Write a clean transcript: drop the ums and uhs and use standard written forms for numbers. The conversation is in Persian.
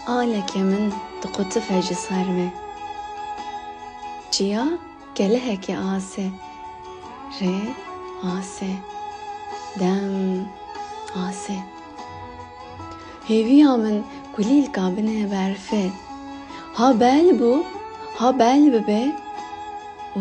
آلك من تقطف جسرمه جيا قالهك يا آسي ري آسي دم آسي هيفيا من قليل كابنه بعرفه ها بالبو ها بالبه و